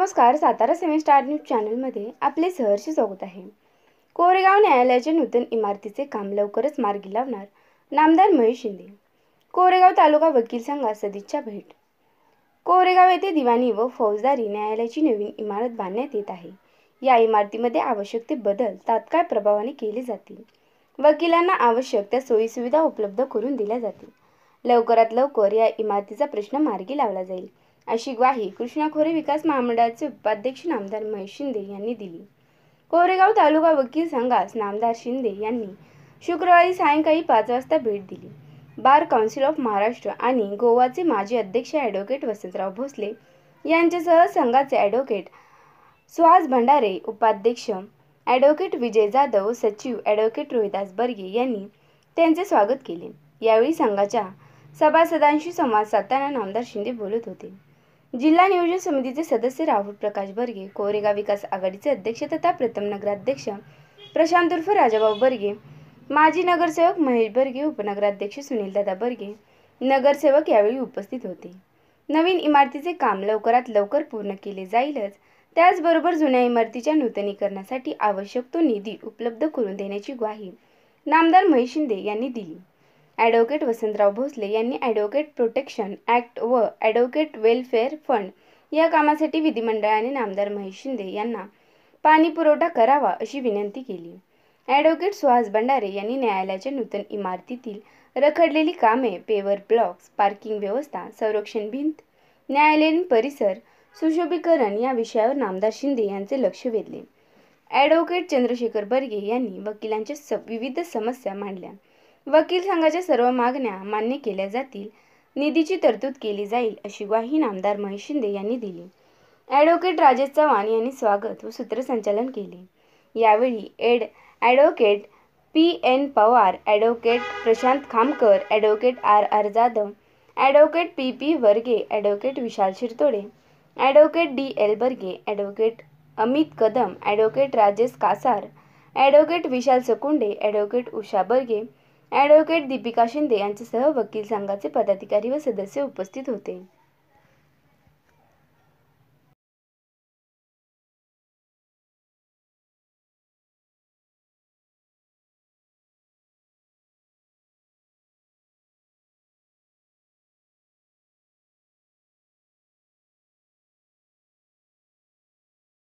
नमस्कार, सातारा सेमीस्टार न्यूज चॅनलमध्ये आपले सहर्ष स्वागत आहे। कोरेगाव न्यायालयाच्या नूतन इमारतीचे काम लवकरच मार्गी लावणार नामदार महेश शिंदे। कोरेगाव तालुका वकील संघात सदिच्छा भेट। कोरेगाव येथे दिवाणी व फौजदारी न्यायालयाची नवीन इमारत बांधण्यात येत आहे। या इमारतीमध्ये आवश्यक ते बदल तात्काळ प्रभावाने केले जातील। वकिलांना आवश्यक त्या सोयी सुविधा उपलब्ध करून दिल्या जातील। लवकरात लवकर या इमारतीचा प्रश्न मार्गी लावला जाईल, अशी ग्वाही कृष्णा खोरे विकास महामंडळाचे उपाध्यक्ष नामदार महेश शिंदे यांनी दिली। कोरेगाव तालुका वकील संघास नामदार शिंदे यांनी शुक्रवारी सायंकाळी 5 वाजता भेट दिली। बार काउन्सिल ऑफ महाराष्ट्र आणि गोवाचे माजी अध्यक्ष ॲडव्होकेट वसंतराव भोसले यांच्यासह संघाचे ॲडव्होकेट सुहास भंडारे, उपाध्यक्ष ॲडव्होकेट विजय जाधव, सचिव ॲडव्होकेट रोहिदास बर्गे यांनी त्यांचे स्वागत केले। यावेळी संघाच्या सभासदांशी संवाद साधताना नामदार शिंदे बोलत होते। जिल्हा नियोजन समितीचे सदस्य राहुल प्रकाश बर्गे, कोरेगाव विकास आघाडीचे अध्यक्ष तथा प्रथम नगराध्यक्ष प्रशांत उर्फ राजाभाऊ बर्गे, माजी नगरसेवक महेश बर्गे, उपनगराध्यक्ष सुनीलदादा बर्गे, नगरसेवक यावेळी उपस्थित होते। नवीन इमारतीचे काम लवकरात लवकर पूर्ण केले जाईलच, त्याचबरोबर जुन्या इमारतीच्या नूतनीकरणासाठी आवश्यक तो निधी उपलब्ध करून देण्याची ग्वाही नामदार महेश शिंदे यांनी दिली। ॲडव्होकेट वसंतराव भोसले यांनी ॲडव्होकेट प्रोटेक्शन ॲक्ट व ॲडव्होकेट वेलफेअर फंड या कामासाठी विधिमंडळाने नामदार महेश शिंदे यांना पाणी पुरवठा करावा अशी विनंती केली। ॲडव्होकेट सुहास भंडारे यांनी न्यायालयाच्या नूतन इमारतीतील रखडलेली कामे, पेवर ब्लॉक्स, पार्किंग व्यवस्था, संरक्षण भिंत, न्यायालयीन परिसर सुशोभीकरण या विषयावर नामदार शिंदे यांचे लक्ष वेधले। ॲडव्होकेट चंद्रशेखर बर्गे यांनी वकिलांच्या विविध समस्या मांडल्या। वकील संघाच्या सर्व मागण्या मान्य केल्या जातील, निधीची तरतूद केली जाईल अशी ग्वाही नामदार महेश शिंदे यांनी दिली। ॲडव्होकेट राजेश चव्हाण यांनी स्वागत व सूत्रसंचालन केले। यावेळी advocate P N. Pawar, advocate Prashant Khamkar, advocate R. Jadhav, advocate P P. Varge, advocate Vishal Shirtode, advocate D L. Barge, advocate Amit Kadam, advocate Rajesh Kasar, advocate Vishal Sakunde, advocate Usha Barge, advocate Deepika Shinde यांच्यासह वकील संघाचे पदाधिकारी व सदस्य उपस्थित होते।